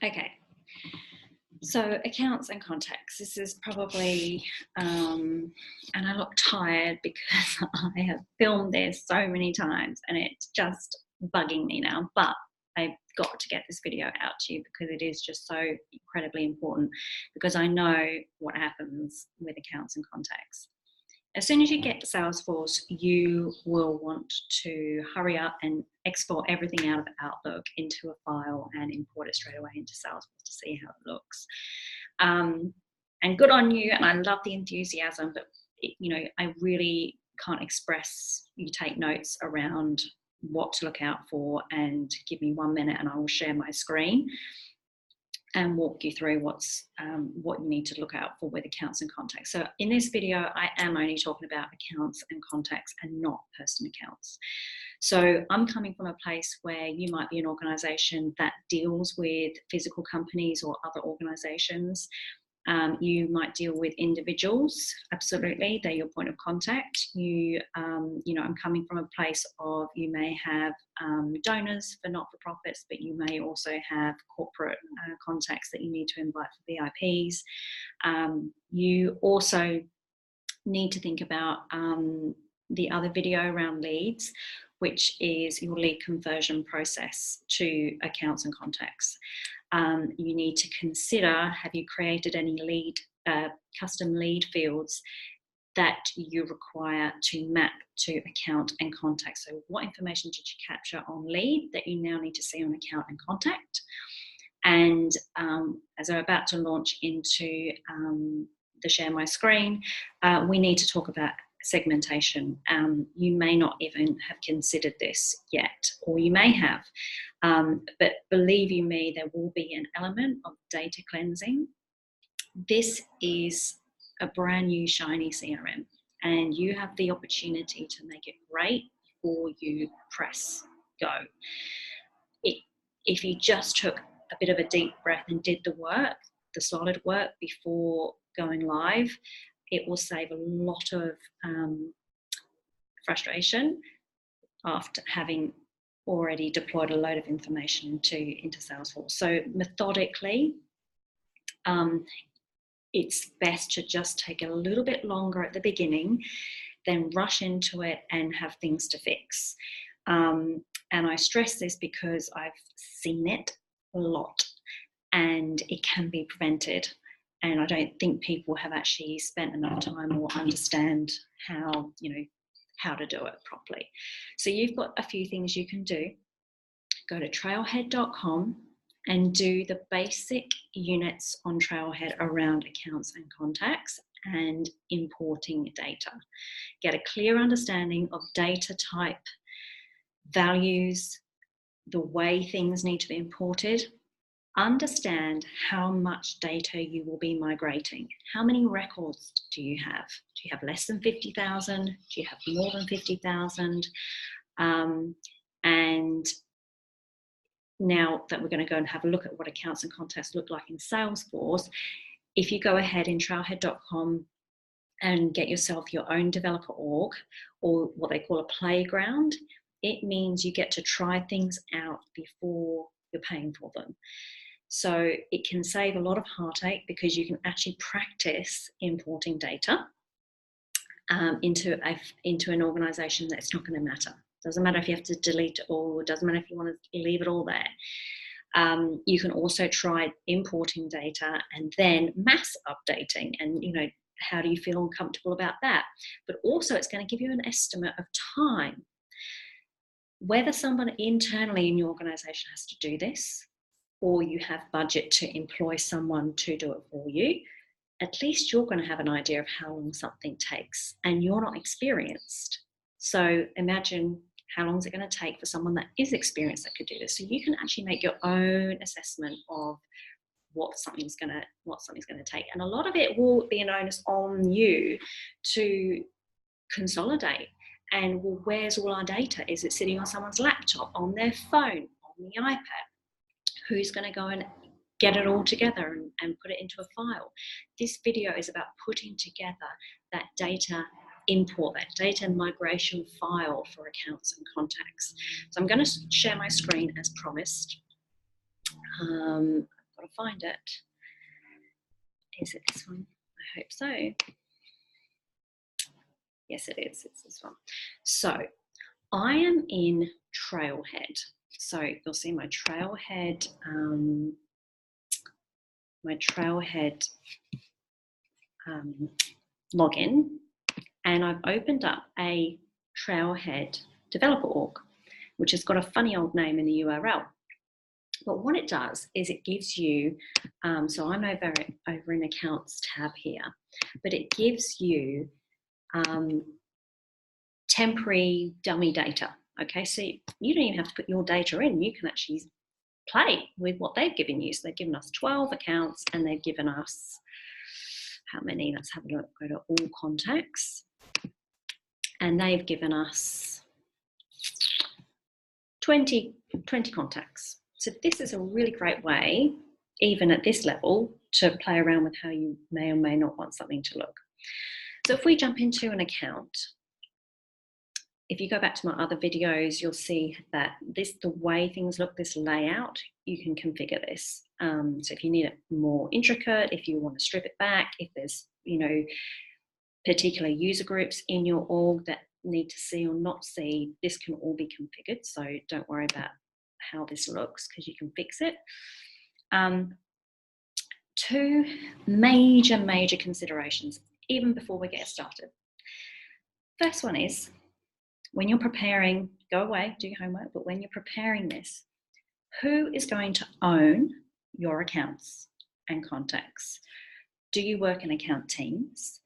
Okay, so accounts and contacts. This is probably, and I look tired because I have filmed this so many times and it's just bugging me now, but I've got to get this video out to you because it is just so incredibly important, because I know what happens with accounts and contacts. As soon as you get to Salesforce, you will want to hurry up and export everything out of Outlook into a file and import it straight away into Salesforce to see how it looks. And good on you, and I love the enthusiasm, but I really can't express. You take notes around what to look out for, and give me 1 minute and I will share my screen and walk you through what you need to look out for with accounts and contacts. So in this video, I am only talking about accounts and contacts and not person accounts. So I'm coming from a place where you might be an organisation that deals with physical companies or other organisations. You might deal with individuals, absolutely, they're your point of contact. I'm coming from a place of, you may have donors for not-for-profits, but you may also have corporate contacts that you need to invite for VIPs. You also need to think about the other video around leads, which is your lead conversion process to accounts and contacts. You need to consider, have you created any custom lead fields that you require to map to account and contact? So what information did you capture on lead that you now need to see on account and contact? And as I'm about to launch into the share my screen, we need to talk about segmentation. You may not even have considered this yet, or you may have, but believe you me, there will be an element of data cleansing. This is a brand new shiny CRM, and you have the opportunity to make it great before you press go. If you just took a bit of a deep breath and did the work, the solid work before going live, it will save a lot of frustration after having already deployed a load of information into Salesforce. So methodically, it's best to just take a little bit longer at the beginning, then rush into it and have things to fix. And I stress this because I've seen it a lot, and it can be prevented. And I don't think people have actually spent enough time or understand how to do it properly. So you've got a few things you can do. Go to trailhead.com and do the basic units on Trailhead around accounts and contacts and importing data. Get a clear understanding of data type, values, the way things need to be imported. Understand how much data you will be migrating. How many records do you have? Do you have less than 50,000? Do you have more than 50,000? And now that we're going to go and have a look at what accounts and contacts look like in Salesforce, if you go ahead in trailhead.com and get yourself your own developer org, or what they call a playground, it means you get to try things out before you're paying for them. So it can save a lot of heartache, because you can actually practice importing data into an organization that's not going to matter. Doesn't matter if you have to delete it all, doesn't matter if you want to leave it all there. You can also try importing data and then mass updating, and how do you feel comfortable about that? But also it's going to give you an estimate of time. Whether someone internally in your organization has to do this, or you have budget to employ someone to do it for you, at least you're going to have an idea of how long something takes, and you're not experienced. So imagine how long is it going to take for someone that is experienced that could do this. So you can actually make your own assessment of what something's going to take. And a lot of it will be an onus on you to consolidate. And well, where's all our data? Is it sitting on someone's laptop, on their phone, on the iPad? Who's going to go and get it all together and put it into a file? This video is about putting together that data import, that data migration file for accounts and contacts. So I'm going to share my screen as promised. I've got to find it. Is it this one? I hope so. Yes, it is. It's this one. So I am in Trailhead. So you'll see my Trailhead, login, and I've opened up a Trailhead Developer Org, which has got a funny old name in the URL. But what it does is it gives you, so I'm over in Accounts tab here, but it gives you temporary dummy data. Okay, so you don't even have to put your data in. You can actually play with what they've given you. So they've given us 12 accounts, and they've given us, how many? Let's have a look. Go to all contacts. And they've given us 20 contacts. So this is a really great way, even at this level, to play around with how you may or may not want something to look. So if we jump into an account, if you go back to my other videos, you'll see that the way things look, this layout, you can configure this. So if you need it more intricate, if you want to strip it back, if there's, particular user groups in your org that need to see or not see, this can all be configured. So don't worry about how this looks, because you can fix it. Two major considerations, even before we get started. First one is, when you're preparing, go away, do your homework, but when you're preparing this, who is going to own your accounts and contacts? Do you work in account teams?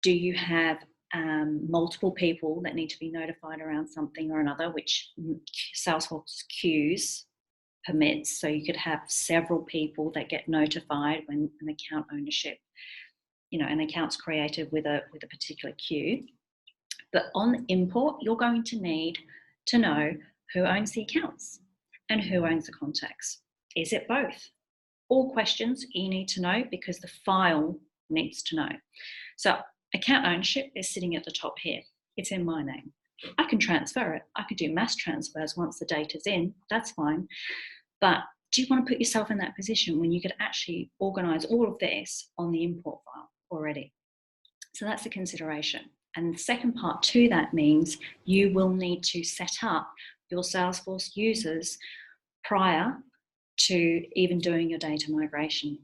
Do you have multiple people that need to be notified around something or another, which Salesforce queues permits? So you could have several people that get notified when an account ownership, an account's created with a particular queue. But on import, you're going to need to know who owns the accounts and who owns the contacts. Is it both? All questions you need to know, because the file needs to know. So account ownership is sitting at the top here. It's in my name. I can transfer it. I could do mass transfers once the data's in. That's fine. But do you want to put yourself in that position when you could actually organize all of this on the import file already? So that's a consideration. And the second part to that means you will need to set up your Salesforce users prior to even doing your data migration.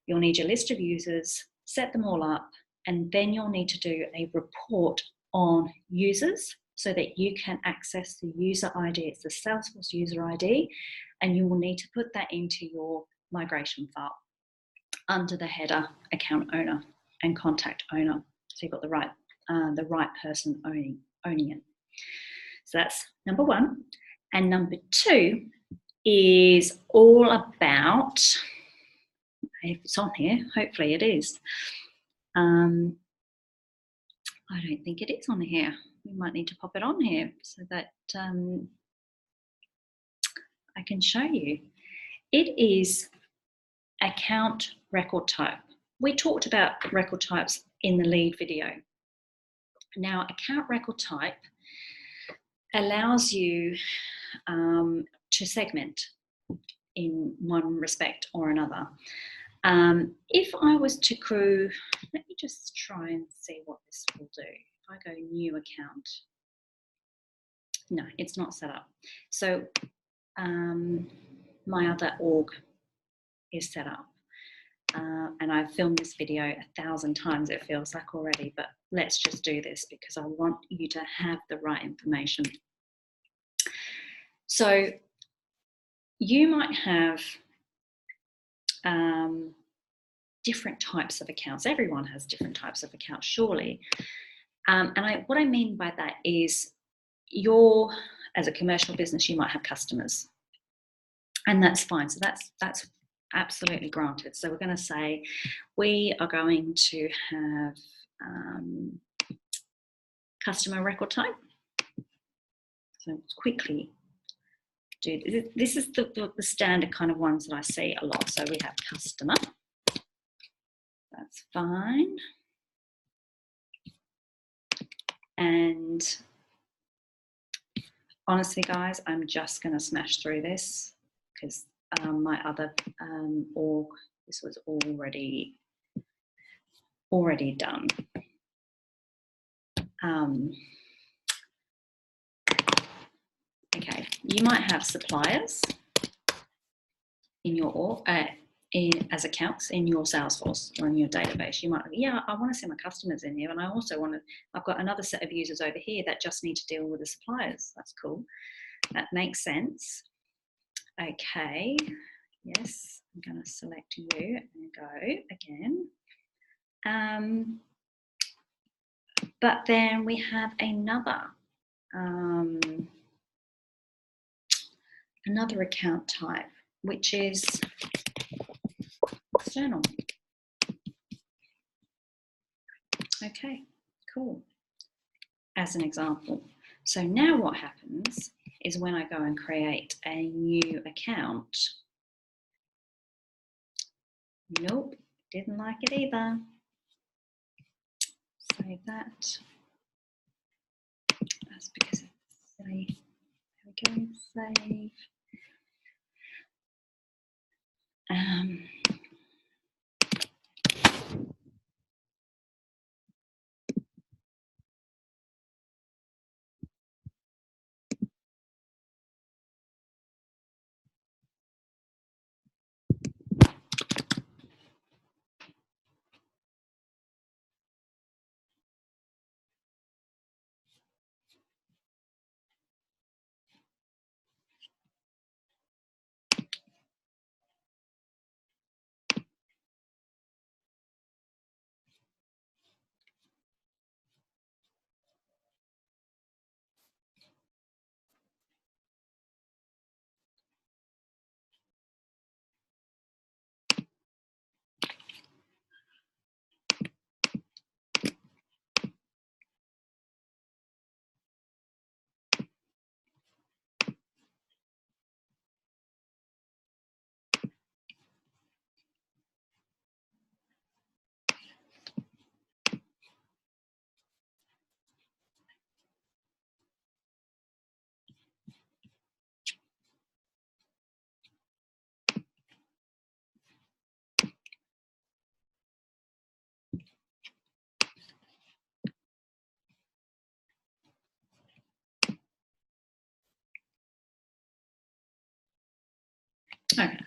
You'll need your list of users, set them all up, and then you'll need to do a report on users so that you can access the user ID. It's the Salesforce user ID, and you will need to put that into your migration file under the header account owner and contact owner. So you've got the right person owning it. So that's number one. And number two is all about, if it's on here, hopefully it is. I don't think it is on here. We might need to pop it on here so that I can show you. It is account record type. We talked about record types in the lead video. Now, account record type allows you to segment in one respect or another. If I was to let me just try and see what this will do. If I go new account, no, it's not set up. So my other org is set up. And I've filmed this video 1,000 times, it feels like already, but let's just do this because I want you to have the right information. So you might have different types of accounts. Everyone has different types of accounts, surely. What I mean by that is as a commercial business, you might have customers, and that's fine. So that's absolutely granted. So we're going to say we are going to have customer record type. So let's quickly do this. Is the standard kind of ones that I see a lot. So we have customer. That's fine. And honestly, guys, I'm just going to smash through this because my other org, this was already done. Okay, you might have suppliers in your org, as accounts in your Salesforce or in your database. You might, yeah, I want to see my customers in here, and I also want to, I've got another set of users over here that just need to deal with the suppliers. That's cool. That makes sense. Okay, yes, I'm going to select you and go again. But then we have another account type, which is external. Okay, cool. As an example. So now what happens is when I go and create a new account, nope, didn't like it either. Save that. That's because it's safe. There we go, save. Okay,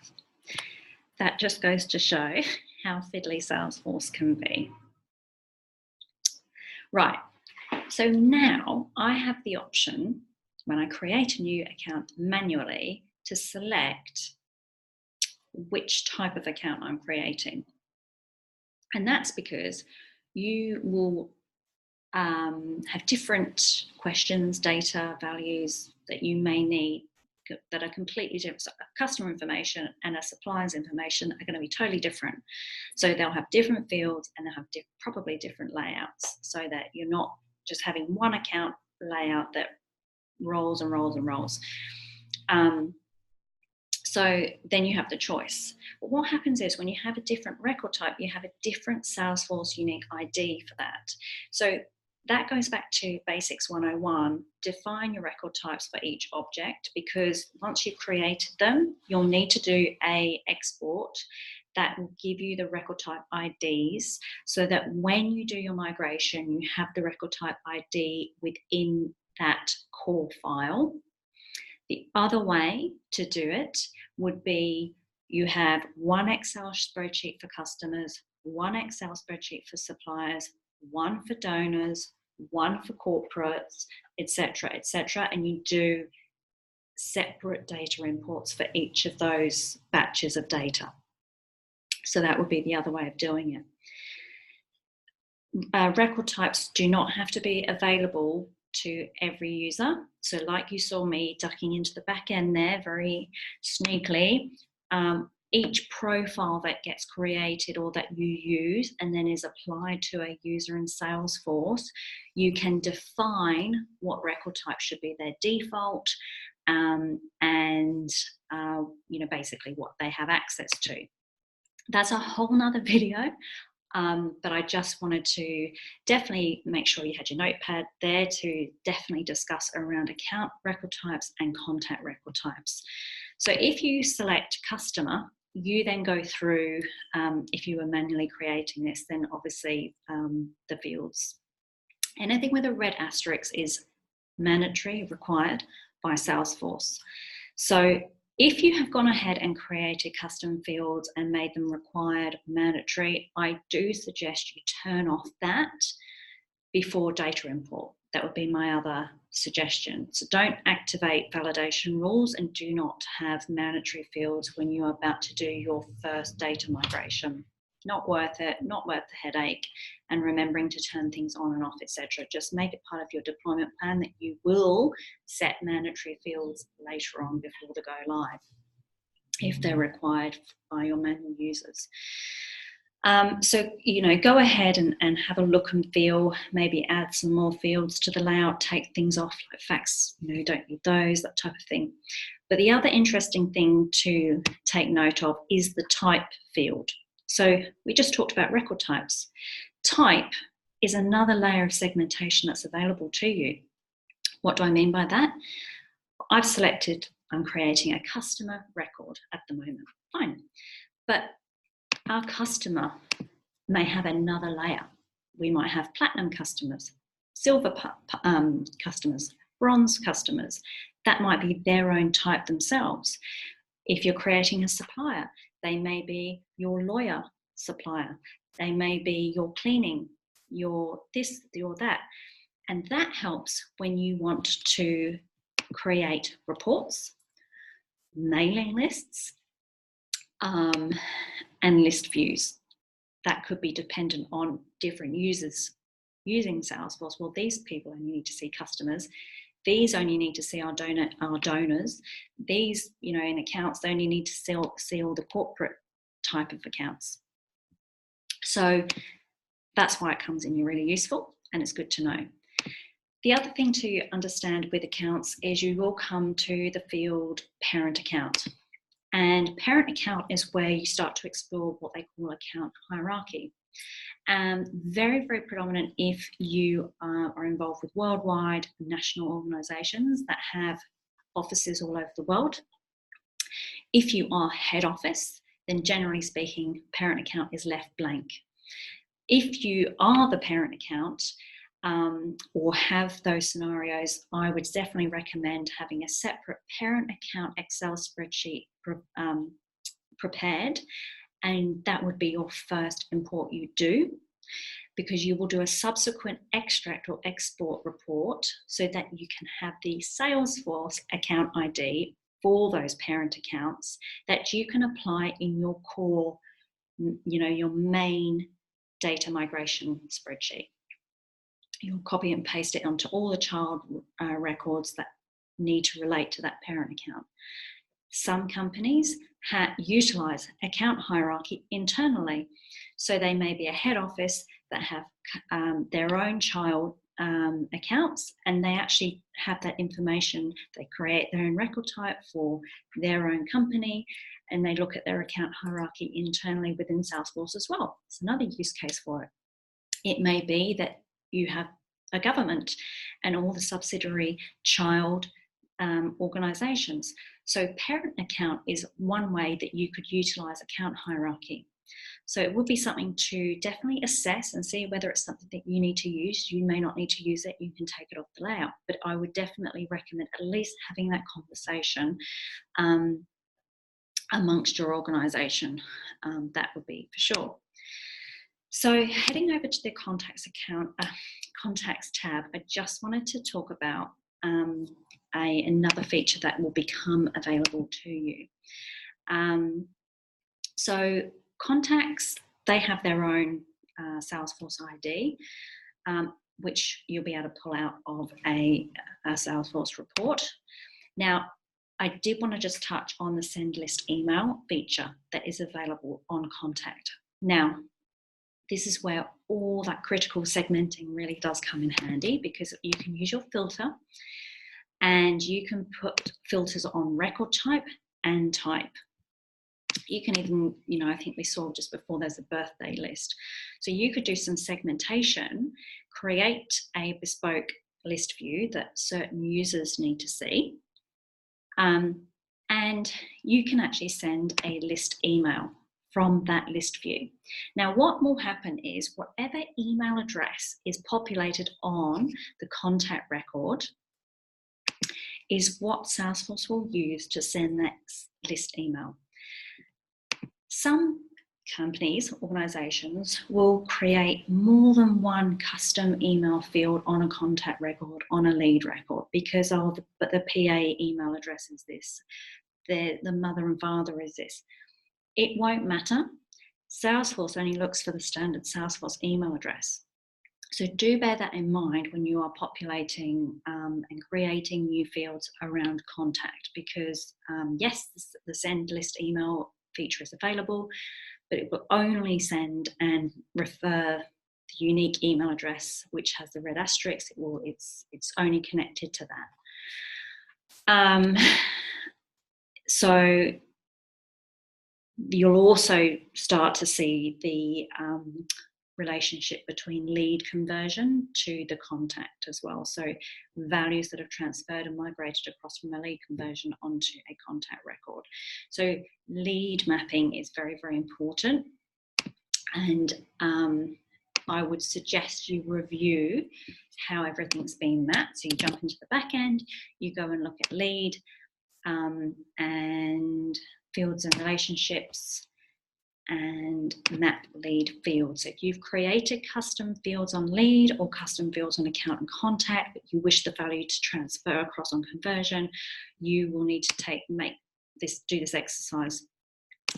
that just goes to show how fiddly Salesforce can be. Right, so now I have the option when I create a new account manually to select which type of account I'm creating. And that's because you will have different questions, data, values that you may need that are completely different. So customer information and a supplier's information are going to be totally different. So they'll have different fields and they'll have probably different layouts, so that you're not just having one account layout that rolls and rolls and rolls. So then you have the choice. But what happens is when you have a different record type, you have a different Salesforce unique ID for that. So that goes back to Basics 101. Define your record types for each object, because once you've created them, you'll need to do an export that will give you the record type IDs, so that when you do your migration, you have the record type ID within that core file. The other way to do it would be you have one Excel spreadsheet for customers, one Excel spreadsheet for suppliers, one for donors, one for corporates, etc., and you do separate data imports for each of those batches of data. So that would be the other way of doing it. Record types do not have to be available to every user. So like you saw me ducking into the back end there very sneakily, each profile that gets created or that you use and then is applied to a user in Salesforce, you can define what record type should be their default, and basically what they have access to. That's a whole nother video. But I just wanted to definitely make sure you had your notepad there to definitely discuss around account record types and contact record types. So if you select customer, you then go through, if you were manually creating this, then obviously the fields. Anything with a red asterisk is mandatory, required by Salesforce. So if you have gone ahead and created custom fields and made them required, mandatory, I do suggest you turn off that before data import. That would be my other suggestion. So don't activate validation rules and do not have mandatory fields when you are about to do your first data migration. Not worth it, not worth the headache, and remembering to turn things on and off, etc. Just make it part of your deployment plan that you will set mandatory fields later on before the go live, if they're required by your manual users. So, go ahead and have a look and feel, maybe add some more fields to the layout, take things off like facts, don't need those, that type of thing. But the other interesting thing to take note of is the type field. So we just talked about record types. Type is another layer of segmentation that's available to you. What do I mean by that? I've selected, I'm creating a customer record at the moment. Fine. But our customer may have another layer. We might have platinum customers, silver customers, bronze customers. That might be their own type themselves. If you're creating a supplier, they may be your lawyer supplier. They may be your cleaning, your this, your that. And that helps when you want to create reports, mailing lists, and list views. That could be dependent on different users using Salesforce. Well, these people only need to see customers. These only need to see our donors. These, in accounts, they only need to see all the corporate type of accounts. So that's why it comes in really useful, and it's good to know. The other thing to understand with accounts is you will come to the field parent account. And parent account is where you start to explore what they call account hierarchy. Very, very predominant if you are involved with worldwide national organisations that have offices all over the world. If you are head office, then generally speaking, parent account is left blank. If you are the parent account, or have those scenarios, I would definitely recommend having a separate parent account Excel spreadsheet prepared, and that would be your first import you do, because you will do a subsequent extract or export report so that you can have the Salesforce account ID for those parent accounts that you can apply in your core, your main data migration spreadsheet. You'll copy and paste it onto all the child records that need to relate to that parent account. Some companies utilize account hierarchy internally. So they may be a head office that have their own child accounts, and they actually have that information. They create their own record type for their own company, and they look at their account hierarchy internally within Salesforce as well. It's another use case for it. It may be that you have a government and all the subsidiary child organizations. So parent account is one way that you could utilize account hierarchy. So it would be something to definitely assess and see whether it's something that you need to use. You may not need to use it, you can take it off the layout, but I would definitely recommend at least having that conversation amongst your organization. That would be for sure. So heading over to the contacts tab, I just wanted to talk about another feature that will become available to you. So contacts, they have their own Salesforce ID, which you'll be able to pull out of a Salesforce report. Now, I did want to just touch on the send list email feature that is available on Contact. Now, this is where all that critical segmenting really does come in handy, because you can use your filter and you can put filters on record type and type. You can even, I think we saw just before, there's a birthday list. So you could do some segmentation, create a bespoke list view that certain users need to see, and And you can actually send a list email from that list view. Now, what will happen is whatever email address is populated on the contact record is what Salesforce will use to send that list email. Some companies, organizations, will create more than one custom email field on a contact record, on a lead record, because the PA email address is this, the mother and father is this. It won't matter. Salesforce only looks for the standard Salesforce email address. So do bear that in mind when you are populating and creating new fields around contact, because yes, the send list email feature is available, but it will only send and refer the unique email address, which has the red asterisk. It's only connected to that. So you'll also start to see the relationship between lead conversion to the contact as well. So values that have transferred and migrated across from a lead conversion onto a contact record. So lead mapping is very, very important. And I would suggest you review how everything's been mapped. So you jump into the back end, you go and look at lead and fields and relationships, and map lead fields. So if you've created custom fields on lead or custom fields on account and contact, but you wish the value to transfer across on conversion, you will need to do this exercise,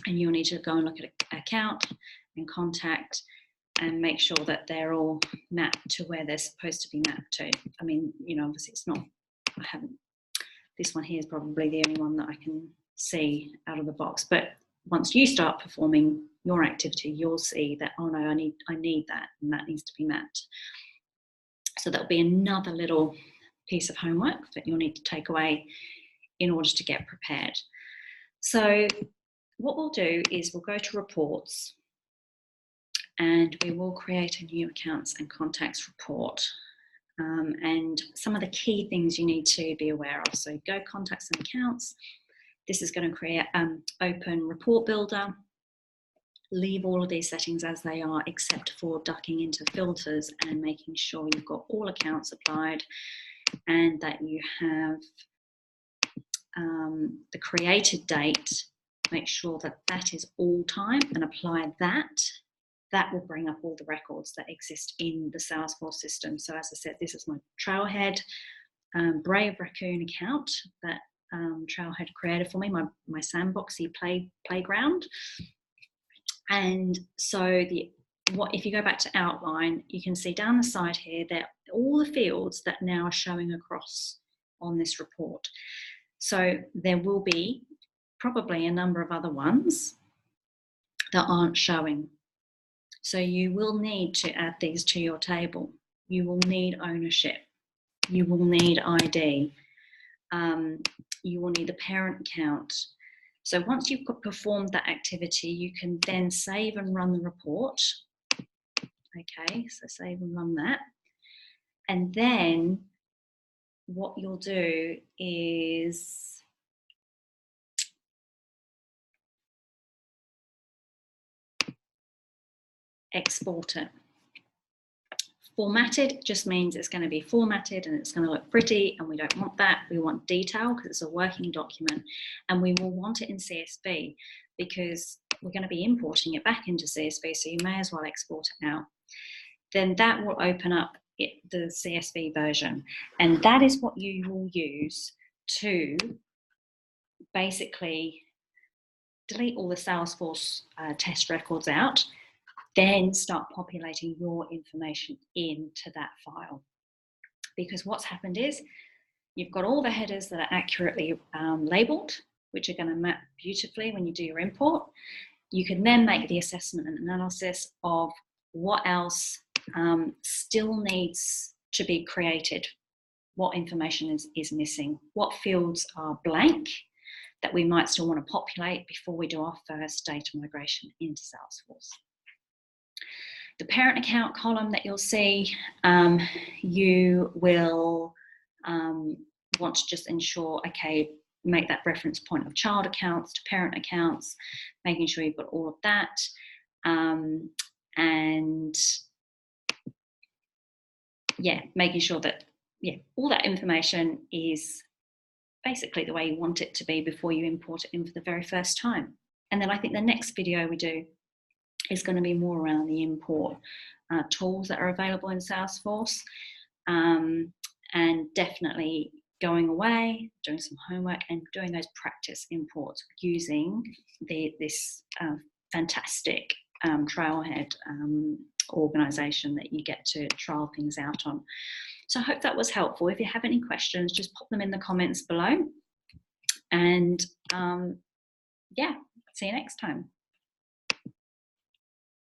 and you'll need to go and look at account and contact and make sure that they're all mapped to where they're supposed to be mapped to. I mean, obviously it's not, this one here is probably the only one that I can see out of the box, but once you start performing your activity, you'll see that, oh no, I need that, and that needs to be mapped. So that'll be another little piece of homework that you'll need to take away in order to get prepared. So what we'll do is we'll go to reports, and we will create a new accounts and contacts report. And some of the key things you need to be aware of. So go contacts and accounts. This is going to create open report builder. Leave all of these settings as they are, except for ducking into filters and making sure you've got all accounts applied, and that you have the created date. Make sure that that is all time and apply that. That will bring up all the records that exist in the Salesforce system. So as I said, this is my Trailhead Brave Raccoon account that Trailhead created for me, my sandboxy playground. And so if you go back to outline, you can see down the side here that all the fields that now are showing across on this report. So there will be probably a number of other ones that aren't showing. So you will need to add these to your table. You will need ownership. You will need ID. You will need the parent count. So once you've performed that activity, you can then save and run the report. Okay, so save and run that. And then what you'll do is export it. Formatted just means it's going to be formatted and it's going to look pretty, and we don't want that. We want detail because it's a working document, and we will want it in CSV because we're going to be importing it back into CSV, so you may as well export it out. Then that will open up the CSV version, and that is what you will use to basically delete all the Salesforce test records out, then start populating your information into that file. Because what's happened is you've got all the headers that are accurately labeled, which are going to map beautifully when you do your import. You can then make the assessment and analysis of what else still needs to be created, what information is missing, what fields are blank that we might still want to populate before we do our first data migration into Salesforce. The parent account column that you'll see, you will want to just ensure, okay, make that reference point of child accounts to parent accounts, making sure you've got all of that. And yeah, making sure that all that information is basically the way you want it to be before you import it in for the very first time. And then I think the next video we do is going to be more around the import tools that are available in Salesforce, and definitely going away, doing some homework and doing those practice imports using this fantastic Trailhead organisation that you get to trial things out on. So I hope that was helpful. If you have any questions, just pop them in the comments below. And yeah, see you next time.